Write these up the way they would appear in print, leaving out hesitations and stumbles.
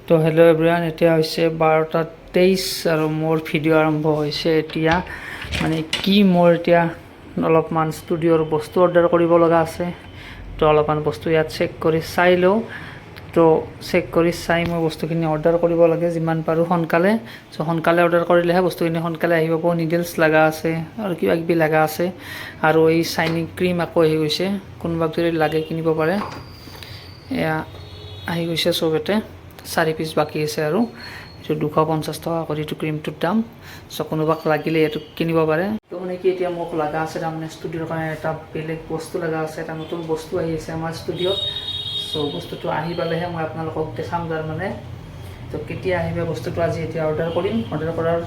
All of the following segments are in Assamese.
তো হেল্ল' এভৰিৱান, এতিয়া হৈছে 12:23 আৰু মোৰ ভিডিঅ' আৰম্ভ হৈছে এতিয়া। মানে কি মোৰ এতিয়া অলপমান ষ্টুডিঅ'ৰ বস্তু অৰ্ডাৰ কৰিব লগা আছে। তো অলপমান বস্তু ইয়াত চেক কৰি চাই লওঁ। তো চেক কৰি চাই মই বস্তুখিনি অৰ্ডাৰ কৰিব লাগে যিমান পাৰোঁ সোনকালে। চ' সোনকালে অৰ্ডাৰ কৰিলেহে বস্তুখিনি সোনকালে আহি পাব। নিডলছ লগা আছে আৰু কিবা কিবি লগা আছে, আৰু এই চাইনিং ক্ৰীম আকৌ আহি গৈছে। কোনোবাক যদি লাগে কিনিব পাৰে। এয়া আহি গৈছে চবতে। 4 পিচ বাকী আছে আৰু এইটো 250 টকা কৰি এইটো ক্ৰীমটোৰ দাম। চ' কোনোবাক লাগিলে এইটো কিনিব পাৰে। তো মানে কি এতিয়া মোক লগা আছে তাৰমানে ষ্টুডিঅ'ৰ কাৰণে এটা বেলেগ বস্তু লগা আছে, এটা নতুন বস্তু আহি আছে আমাৰ ষ্টুডিঅ'ত। চ' বস্তুটো আহি পালেহে মই আপোনালোকক দেখাম তাৰমানে। তো কেতিয়া আহিব বস্তুটো আজি এতিয়া অৰ্ডাৰ কৰিম। অৰ্ডাৰ কৰাৰ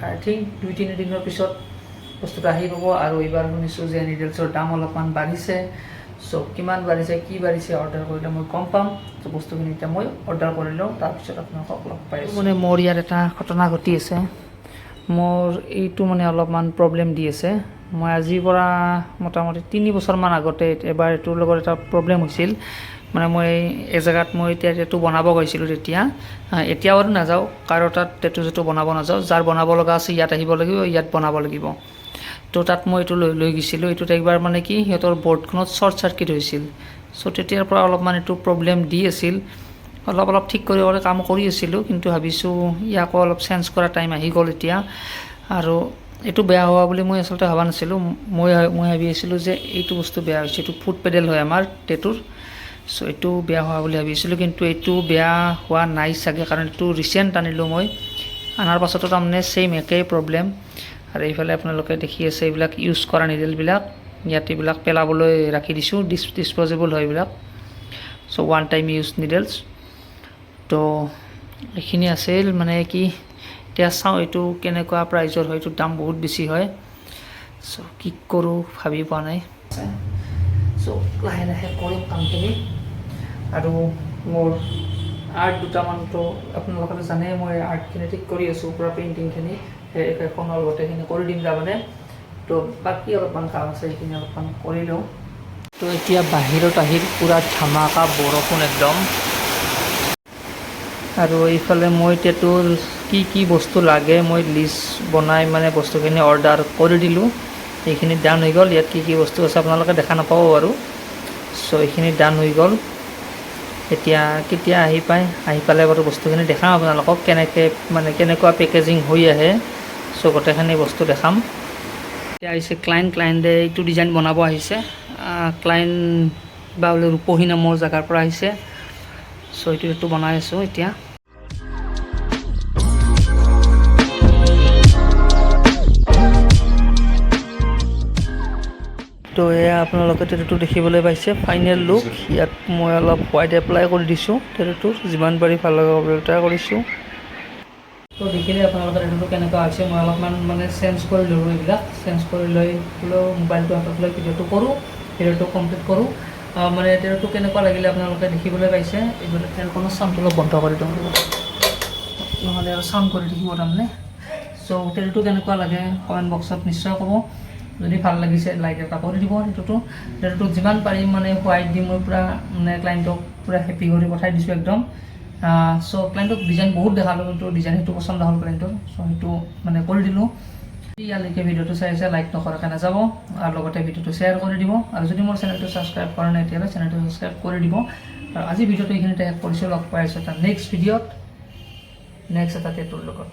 আই থিংক 2-3 দিনৰ পিছত বস্তুটো আহি পাব। আৰু এইবাৰ শুনিছোঁ যে নিডলছৰ দাম অলপমান বাঢ়িছে। চ' কিমান বাঢ়িছে কি বাঢ়িছে অৰ্ডাৰ কৰিলে মই গম পাম। তো বস্তুখিনি এতিয়া মই অৰ্ডাৰ কৰি লওঁ, তাৰপিছত আপোনালোকক লগ পাই আছোঁ। মানে মোৰ ইয়াত এটা ঘটনা ঘটি আছে। মোৰ এইটো মানে অলপমান প্ৰব্লেম দি আছে। মই আজিৰ পৰা মোটামুটি 3 বছৰমান আগতে এবাৰ এইটোৰ লগত এটা প্ৰব্লেম হৈছিল। মানে মই এজেগাত মই এতিয়া টেটু বনাব গৈছিলোঁ তেতিয়া। এতিয়া আৰু নাযাওঁ, কাৰো তাত টেটু বনাব নাযাওঁ। যাৰ বনাব লগা আছে ইয়াত আহিব লাগিব, ইয়াত বনাব লাগিব। তো তাত মই এইটো লৈ গৈছিলোঁ। এইটোত একবাৰ মানে কি সিহঁতৰ বৰ্ডখনত শ্বৰ্ট চাৰ্কিট হৈছিল। চ' তেতিয়াৰ পৰা অলপমান এইটো প্ৰব্লেম দি আছিল। অলপ ঠিক কৰিবলৈ কাম কৰি আছিলোঁ, কিন্তু ভাবিছোঁ ইয়াকো অলপ চেঞ্জ কৰা টাইম আহি গ'ল এতিয়া। আৰু এইটো বেয়া হোৱা বুলি মই আচলতে ভবা নাছিলোঁ। মই ভাবি আছিলোঁ যে এইটো বস্তু বেয়া হৈছে। এইটো ফুট পেডেল হয় আমাৰ টেটুৰ। চ' এইটো বেয়া হোৱা বুলি ভাবিছিলোঁ, কিন্তু এইটো বেয়া হোৱা নাই চাগে, কাৰণ এইটো ৰিচেণ্ট আনিলোঁ মই। আনাৰ পাছতো তাৰমানে ছেইম একেই প্ৰব্লেম। আৰু এইফালে আপোনালোকে দেখি আছে এইবিলাক ইউজ কৰা নিডেলবিলাক। ইয়াত এইবিলাক পেলাবলৈ ৰাখি দিছোঁ, ডিছপ'জেবল হয় এইবিলাক। চ' ওৱান টাইম ইউজ নিডেলছ। তো এইখিনি আছিল। মানে কি এতিয়া চাওঁ এইটো কেনেকুৱা প্ৰাইজৰ হয়। এইটোৰ দাম বহুত বেছি হয়। চ' কি কৰোঁ ভাবি পোৱা নাই। চ' লাহে লাহে কৰিম কামখিনি। আৰু মোৰ আৰ্ট দুটামানতো আপোনালোকে জানে, মই আৰ্টখিনি ঠিক কৰি আছোঁ। পূৰা পেইণ্টিংখিনি এখনৰ গোটেইখিনি কৰি দিম তাৰমানে। তো বাকী অলপমান কাম আছে, সেইখিনি অলপমান কৰি লওঁ। তো এতিয়া বাহিৰত আহিল পূৰা ধামাকা বৰষুণ একদম। আৰু এইফালে মই টেটুৰ কি বস্তু লাগে মই লিষ্ট বনাই মানে বস্তুখিনি অৰ্ডাৰ কৰি দিলোঁ। এইখিনি ডান হৈ গ'ল। ইয়াত কি বস্তু আছে আপোনালোকে দেখা নাপাব বাৰু। চ' এইখিনি ডান হৈ গ'ল। এতিয়া কেতিয়া আহি পালে বাৰু বস্তুখিনি দেখাম আপোনালোকক, কেনেকুৱা পেকেজিং হৈ আহে। চ' গোটেইখিনি বস্তু দেখাম। এতিয়া আহিছে ক্লাইণ্টে এইটো ডিজাইন বনাব আহিছে। ক্লাইণ্ট বা বোলে ৰূপহী নামৰ জেগাৰ পৰা আহিছে। চ' এইটো বনাই আছোঁ এতিয়া। তো এয়া আপোনালোকে টেটুটো দেখিবলৈ পাইছে ফাইনেল লুক। ইয়াত মই অলপ হোৱাইট এপ্লাই কৰি দিছোঁ টেটুটোৰ, যিমান পাৰি ভাল লগাবলৈ ট্ৰাই কৰিছোঁ। তো দেখিলে আপোনালোকে টেটুটো কেনেকুৱা হৈছে। মই অলপমান মানে চেঞ্জ কৰি ল'লোঁ, এইবিলাক চেঞ্জ কৰি লৈ মোবাইলটো হাতত লৈ ভিডিঅ'টো কমপ্লিট কৰোঁ। মানে টেটুটো কেনেকুৱা লাগিলে আপোনালোকে দেখিবলৈ পাইছে। এইবিলাক ফেনখনৰ চাউণ্ডটো অলপ বন্ধ কৰি দিওঁ, নহ'লে আৰু চাউণ্ড কৰি থাকিব তাৰমানে। চ' টেটুটো কেনেকুৱা লাগে কমেণ্ট বক্সত নিশ্চয় ক'ব। যদি ভাল লাগিছে লাইক এটা কৰি দিব। টেটুটো যিমান পাৰিম মানে হোৱাইট দি মই পূৰা মানে ক্লাইণ্টক পূৰা হেপী কৰি পঠাই দিছোঁ একদম। চ' ক্লাইণ্টক ডিজাইন বহুত দেখালোঁ, কিন্তু ডিজাইন সেইটো পচন্দ হ'ল ক্লাইণ্টৰ। চ' সেইটো মানে কৰি দিলোঁ। ইয়ালৈকে ভিডিঅ'টো চাই লাইক নকৰাকৈ নাযাব, আৰু লগতে ভিডিঅ'টো শ্বেয়াৰ কৰি দিব। আৰু যদি মোৰ চেনেলটো ছাবস্ক্ৰাইব কৰা নাই তেতিয়াহ'লে চেনেলটো ছাবস্ক্ৰাইব কৰি দিব। আৰু আজি ভিডিঅ'টো এইখিনিতে শেষ কৰিছোঁ। লগ পাই আছোঁ এটা নেক্সট ভিডিঅ'ত, নেক্সট এটা টেটুৰ লগত।